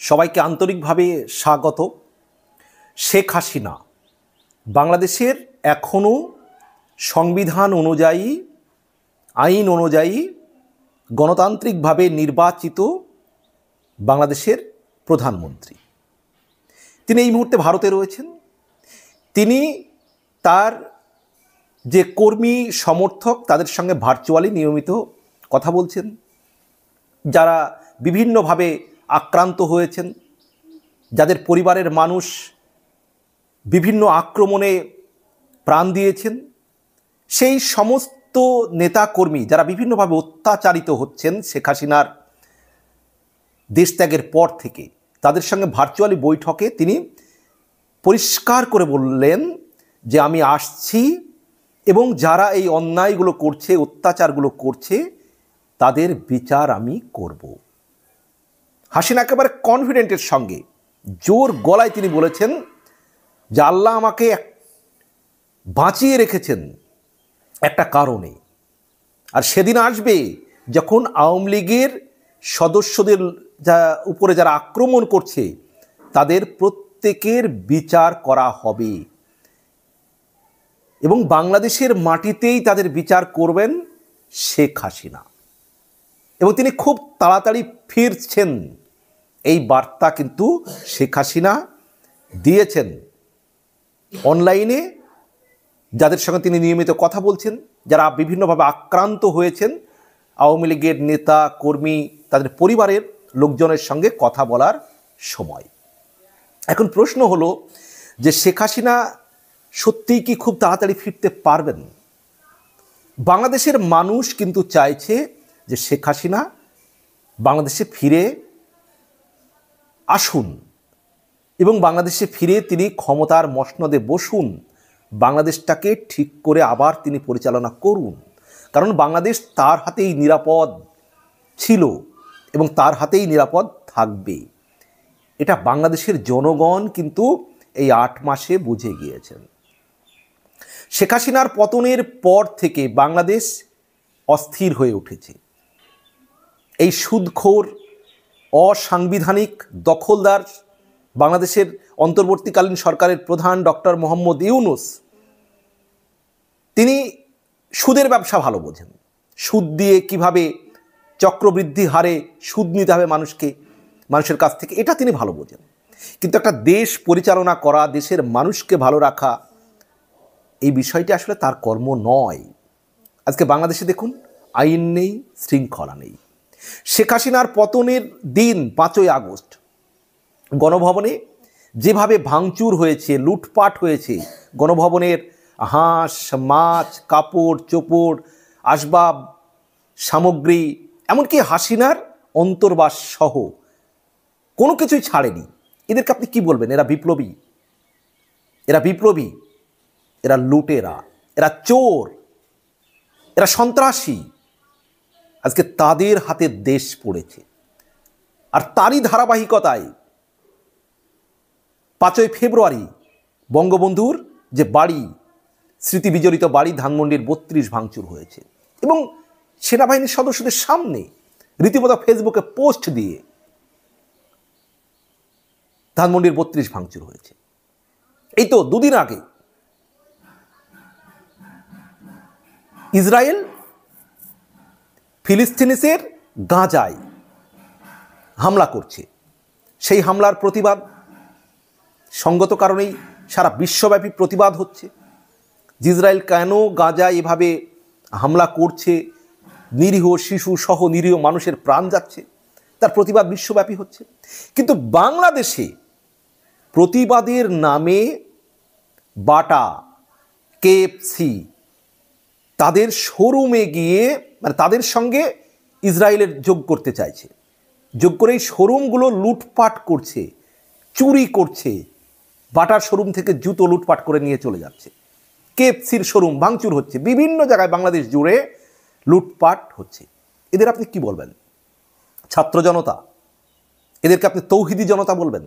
সবাইকে আন্তরিকভাবে স্বাগত। শেখ হাসিনা বাংলাদেশের এখনও সংবিধান অনুযায়ী, আইন অনুযায়ী গণতান্ত্রিকভাবে নির্বাচিত বাংলাদেশের প্রধানমন্ত্রী। তিনি এই মুহূর্তে ভারতে রয়েছেন। তিনি তার যে কর্মী সমর্থক তাদের সঙ্গে ভার্চুয়ালি নিয়মিত কথা বলছেন, যারা বিভিন্নভাবে আক্রান্ত হয়েছেন, যাদের পরিবারের মানুষ বিভিন্ন আক্রমণে প্রাণ দিয়েছেন, সেই সমস্ত নেতাকর্মী যারা বিভিন্নভাবে অত্যাচারিত হচ্ছেন শেখ হাসিনার দেশত্যাগের পর থেকে, তাদের সঙ্গে ভার্চুয়ালি বৈঠকে তিনি পরিষ্কার করে বললেন যে আমি আসছি এবং যারা এই অন্যায়গুলো করছে, অত্যাচারগুলো করছে, তাদের বিচার আমি করব। হাসিনা একেবারে কনফিডেন্টের সঙ্গে জোর গলায় তিনি বলেছেন যে আল্লাহ আমাকে বাঁচিয়ে রেখেছেন একটা কারণে, আর সেদিন আসবে যখন আওয়ামী লীগের সদস্যদের উপরে যারা আক্রমণ করছে তাদের প্রত্যেকের বিচার করা হবে এবং বাংলাদেশের মাটিতেই তাদের বিচার করবেন শেখ হাসিনা। এবং তিনি খুব তাড়াতাড়ি ফিরছেন, এই বার্তা কিন্তু শেখ হাসিনা দিয়েছেন অনলাইনে। যাদের সঙ্গে তিনি নিয়মিত কথা বলছেন, যারা বিভিন্নভাবে আক্রান্ত হয়েছেন, আওয়ামী লীগের নেতা কর্মী, তাদের পরিবারের লোকজনের সঙ্গে কথা বলার সময়। এখন প্রশ্ন হলো যে শেখ হাসিনা সত্যিই কি খুব তাড়াতাড়ি ফিরতে পারবেন? বাংলাদেশের মানুষ কিন্তু চাইছে যে শেখ হাসিনা বাংলাদেশে ফিরে আসুন এবং বাংলাদেশে ফিরে তিনি ক্ষমতার মসনদে বসুন, বাংলাদেশটাকে ঠিক করে আবার তিনি পরিচালনা করুন। কারণ বাংলাদেশ তার হাতেই নিরাপদ ছিল এবং তার হাতেই নিরাপদ থাকবে। এটা বাংলাদেশের জনগণ কিন্তু এই 8 মাসে বুঝে গিয়েছেন। শেখ হাসিনার পতনের পর থেকে বাংলাদেশ অস্থির হয়ে উঠেছে। এই সুদখোর, অসাংবিধানিক দখলদার বাংলাদেশের অন্তর্বর্তীকালীন সরকারের প্রধান ডক্টর মোহাম্মদ ইউনূস, তিনি সুদের ব্যবসা ভালো বোঝেন। সুদ দিয়ে কিভাবে চক্রবৃদ্ধি হারে সুদ নিতে হবে মানুষের কাছ থেকে, এটা তিনি ভালো বোঝেন। কিন্তু একটা দেশ পরিচালনা করা, দেশের মানুষকে ভালো রাখা, এই বিষয়টি আসলে তার কর্ম নয়। আজকে বাংলাদেশে দেখুন, আইন নেই, শৃঙ্খলা নেই। শেখ হাসিনার পতনের দিন 5ই আগস্ট গণভবনে যেভাবে ভাঙচুর হয়েছে, লুটপাট হয়েছে, গণভবনের হাঁস, মাছ, কাপড় চোপড়, আসবাব সামগ্রী, এমনকি হাসিনার অন্তর্বাস সহ কোনো কিছুই ছাড়েনি। এদেরকে আপনি কি বলবেন? এরা বিপ্লবী, এরা বিপ্লবী, এরা লুটেরা, এরা চোর, এরা সন্ত্রাসী। আজকে তাদের হাতে দেশ পড়েছে। আর তারই ধারাবাহিকতায় 5ই ফেব্রুয়ারি বঙ্গবন্ধুর যে বাড়ি, স্মৃতি বিজড়িত বাড়ি ধানমন্ডির 32 ভাঙচুর হয়েছে এবং সেনাবাহিনীর সদস্যদের সামনে রীতিমতো ফেসবুকে পোস্ট দিয়ে ধানমন্ডির 32 ভাঙচুর হয়েছে। এই তো 2 দিন আগে ইসরায়েল ফিলিস্তিনিদের গাজায় হামলা করছে। সেই হামলার প্রতিবাদ সঙ্গত কারণেই সারা বিশ্বব্যাপী প্রতিবাদ হচ্ছে। ইসরায়েল কেন গাজায় এভাবে হামলা করছে, নিরীহ শিশু সহ নিরীহ মানুষের প্রাণ যাচ্ছে, তার প্রতিবাদ বিশ্বব্যাপী হচ্ছে। কিন্তু বাংলাদেশে প্রতিবাদের নামে বাটা, কেএফসি তাদের শোরুমে গিয়ে তাদের সঙ্গে ইসরায়েলের যোগ করতে চাইছে। যোগ করে এই শোরুমগুলো লুটপাট করছে, চুরি করছে। বাটার শোরুম থেকে জুতো লুটপাট করে নিয়ে চলে যাচ্ছে। কেএফসির শোরুম ভাঙচুর হচ্ছে, বিভিন্ন জায়গায় বাংলাদেশ জুড়ে লুটপাট হচ্ছে। এদের আপনি কি বলবেন? ছাত্র জনতা? এদেরকে আপনি তৌহিদি জনতা বলবেন?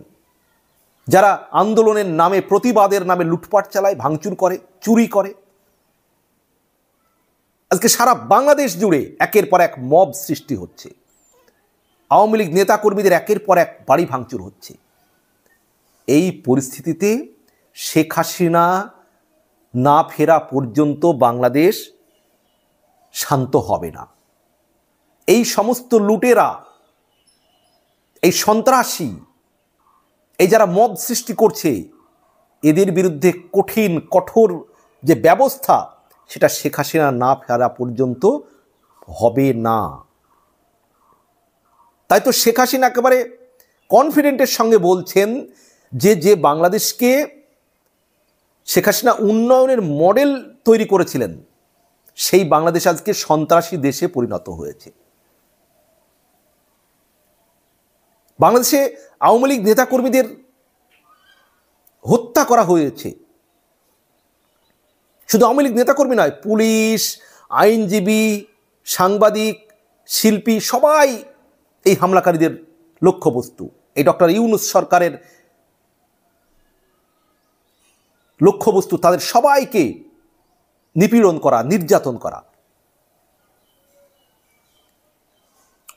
যারা আন্দোলনের নামে, প্রতিবাদের নামে লুটপাট চালায়, ভাঙচুর করে, চুরি করে। আজকে সারা বাংলাদেশ জুড়ে একের পর এক মব সৃষ্টি হচ্ছে। আওয়ামী লীগ নেতাকর্মীদের একের পর এক বাড়ি ভাঙচুর হচ্ছে। এই পরিস্থিতিতে শেখ হাসিনা না ফেরা পর্যন্ত বাংলাদেশ শান্ত হবে না। এই সমস্ত লুটেরা, এই সন্ত্রাসী, এই যারা মব সৃষ্টি করছে, এদের বিরুদ্ধে কঠিন কঠোর যে ব্যবস্থা, সেটা শেখ হাসিনা না ফেরা পর্যন্ত হবে না। তাই তো শেখ হাসিনা একেবারে কনফিডেন্টের সঙ্গে বলছেন যে বাংলাদেশকে শেখ হাসিনা উন্নয়নের মডেল তৈরি করেছিলেন, সেই বাংলাদেশ আজকে সন্ত্রাসী দেশে পরিণত হয়েছে। বাংলাদেশে আওয়ামী লীগ নেতাকর্মীদের হত্যা করা হয়েছে। শুধু আওয়ামী লীগ নেতাকর্মী নয়, পুলিশ, আইনজীবী, সাংবাদিক, শিল্পী সবাই এই হামলাকারীদের লক্ষ্যবস্তু। এই ডক্টর ইউনূস সরকারের লক্ষ্যবস্তু, তাদের সবাইকে নিপীড়ন করা, নির্যাতন করা।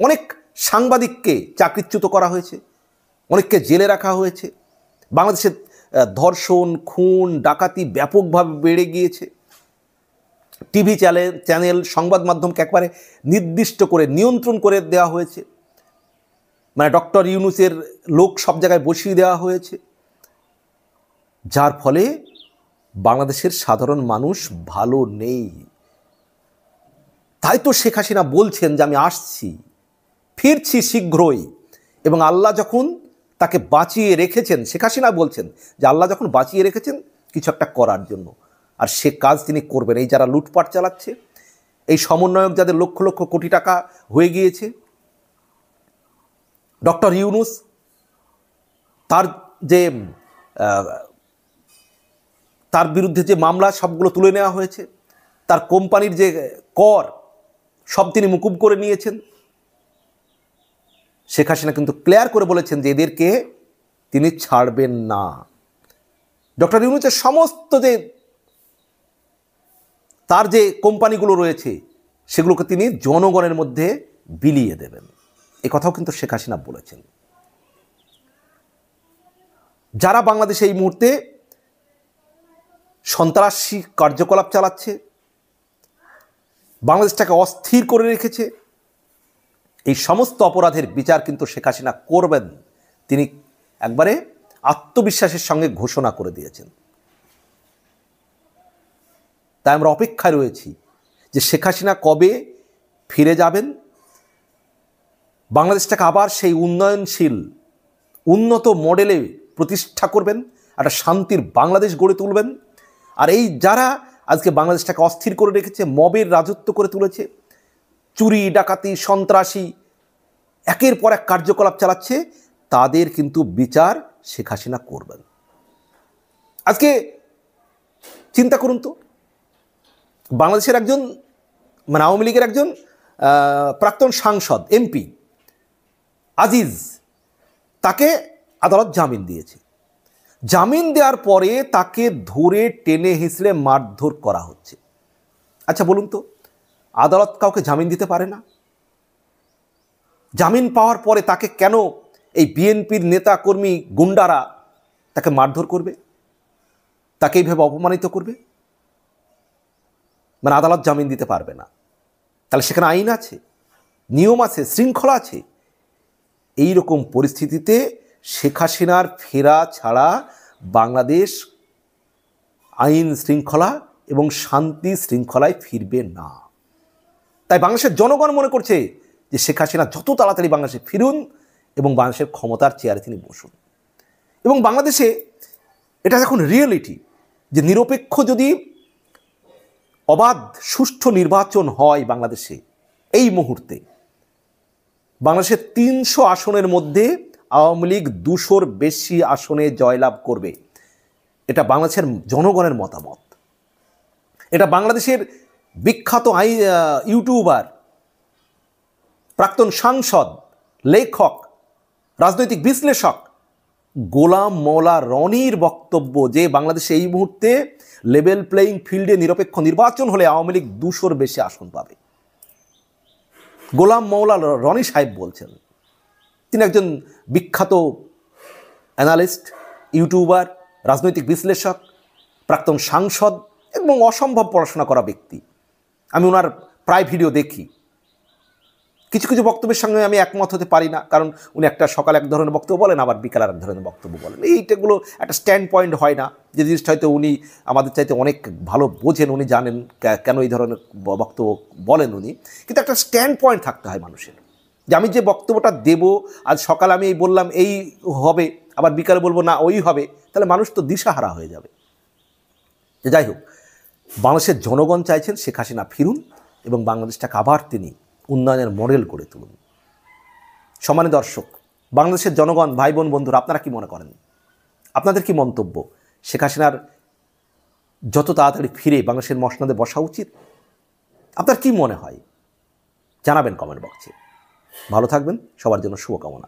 অনেক সাংবাদিককে চাকরিচ্যুত করা হয়েছে, অনেককে জেলে রাখা হয়েছে। বাংলাদেশে ধর্ষণ, খুন, ডাকাতি ব্যাপকভাবে বেড়ে গিয়েছে। টিভি চ্যানেল, সংবাদ মাধ্যমকে একবারে নির্দিষ্ট করে নিয়ন্ত্রণ করে দেওয়া হয়েছে। মানে ডক্টর ইউনূসের লোক সব জায়গায় বসিয়ে দেওয়া হয়েছে, যার ফলে বাংলাদেশের সাধারণ মানুষ ভালো নেই। তাই তো শেখ হাসিনা বলছেন যে আমি আসছি, ফিরছি শীঘ্রই। এবং আল্লাহ যখন তাকে বাঁচিয়ে রেখেছেন, শেখ হাসিনা বলছেন যে আল্লাহ যখন বাঁচিয়ে রেখেছেন কিছু একটা করার জন্য, আর সে কাজ তিনি করবেন। এই যারা লুটপাট চালাচ্ছে, এই সমন্বয়ক যাদের লক্ষ লক্ষ কোটি টাকা হয়ে গিয়েছে, ডক্টর ইউনূস তার বিরুদ্ধে যে মামলা সবগুলো তুলে নেওয়া হয়েছে, তার কোম্পানির যে কর সব তিনি মুকুব করে নিয়েছেন। শেখ হাসিনা কিন্তু ক্লিয়ার করে বলেছেন যে এদেরকে তিনি ছাড়বেন না। ডক্টর ইউনূসের সমস্ত যে তার যে কোম্পানিগুলো রয়েছে সেগুলোকে তিনি জনগণের মধ্যে বিলিয়ে দেবেন, এ কথাও কিন্তু শেখ হাসিনা বলেছেন। যারা বাংলাদেশে এই মুহূর্তে সন্ত্রাসী কার্যকলাপ চালাচ্ছে, বাংলাদেশটাকে অস্থির করে রেখেছে, এই সমস্ত অপরাধের বিচার কিন্তু শেখ হাসিনা করবেন, তিনি একবারে আত্মবিশ্বাসের সঙ্গে ঘোষণা করে দিয়েছেন। তাই আমরা অপেক্ষায় রয়েছি যে শেখ হাসিনা কবে ফিরে যাবেন, বাংলাদেশটাকে আবার সেই উন্নয়নশীল উন্নত মডেলে প্রতিষ্ঠা করবেন, একটা শান্তির বাংলাদেশ গড়ে তুলবেন। আর এই যারা আজকে বাংলাদেশটাকে অস্থির করে রেখেছে, মবের রাজত্ব করে তুলেছে, চুরি, ডাকাতি, সন্ত্রাসী একের পর এক কার্যকলাপ চালাচ্ছে, তাদের কিন্তু বিচার শেখ হাসিনা করবেন। আজকে চিন্তা করুন তো, বাংলাদেশের একজন আওয়ামী লীগের একজন প্রাক্তন সাংসদ, এমপি আজিজ, তাকে আদালত জামিন দিয়েছে। জামিন দেওয়ার পরে তাকে ধরে টেনে হিঁচড়ে মারধর করা হচ্ছে। আচ্ছা বলুন তো, আদালত কাউকে জামিন দিতে পারে না? জামিন পাওয়ার পরে তাকে কেন এই বিএনপির নেতা কর্মী গুন্ডারা তাকে মারধর করবে, তাকে এইভাবে অপমানিত করবে? আদালত জামিন দিতে পারবে না। তাহলে সেখানে আইন আছে, নিয়ম আছে, শৃঙ্খলা আছে। এই রকম পরিস্থিতিতে শেখ হাসিনার ফেরা ছাড়া বাংলাদেশ আইন শৃঙ্খলা এবং শান্তি শৃঙ্খলায় ফিরবে না। তাই বাংলাদেশের জনগণ মনে করছে যে শেখ হাসিনা যত তাড়াতাড়ি বাংলাদেশে ফিরুন এবং বাংলাদেশের ক্ষমতার চেয়ারে তিনি বসুন। এবং বাংলাদেশে এটা এখন রিয়েলিটি যে নিরপেক্ষ যদি অবাধ সুষ্ঠু নির্বাচন হয় বাংলাদেশে, এই মুহূর্তে বাংলাদেশের 300 আসনের মধ্যে আওয়ামী লীগ 200-র বেশি আসনে জয়লাভ করবে। এটা বাংলাদেশের জনগণের মতামত। এটা বাংলাদেশের বিখ্যাত ইউটিউবার, প্রাক্তন সাংসদ, লেখক, রাজনৈতিক বিশ্লেষক গোলাম মওলা রনির বক্তব্য যে বাংলাদেশে এই মুহূর্তে লেভেল প্লেইং ফিল্ডে নিরপেক্ষ নির্বাচন হলে আওয়ামী লীগ 200-র বেশি আসন পাবে। গোলাম মওলা রনি সাহেব বলছেন। তিনি একজন বিখ্যাত অ্যানালিস্ট, ইউটিউবার, রাজনৈতিক বিশ্লেষক, প্রাক্তন সাংসদ এবং অসম্ভব পড়াশোনা করা ব্যক্তি। আমি ওনার প্রায় ভিডিও দেখি। কিছু কিছু বক্তব্যের সঙ্গে আমি একমত হতে পারি না, কারণ উনি একটা সকালে এক ধরনের বক্তব্য বলেন, আবার বিকাল আর এক ধরনের বক্তব্য বলেন। এইটাগুলো একটা স্ট্যান্ড পয়েন্ট হয় না, যে জিনিসটা হয়তো উনি আমাদের চাইতে অনেক ভালো বোঝেন, উনি জানেন কেন এই ধরনের বক্তব্য বলেন উনি। কিন্তু একটা স্ট্যান্ড পয়েন্ট থাকতে হয় মানুষের, যে আমি যে বক্তব্যটা দেব, আজ সকালে আমি এই বললাম এই হবে, আবার বিকালে বলবো না ওই হবে, তাহলে মানুষ তো দিশাহারা হয়ে যাবে। যাই হোক, বাংলাদেশের জনগণ চাইছেন শেখ হাসিনা ফিরুন এবং বাংলাদেশটাকে আবার তিনি উন্নয়নের মডেল করে তুলুন। সম্মানিত দর্শক, বাংলাদেশের জনগণ, ভাই বোন, বন্ধুরা, আপনারা কি মনে করেন? আপনাদের কি মন্তব্য? শেখ হাসিনার যত তাড়াতাড়ি ফিরে বাংলাদেশের মসনদে বসা উচিত? আপনার কি মনে হয় জানাবেন কমেন্ট বক্সে। ভালো থাকবেন, সবার জন্য শুভকামনা।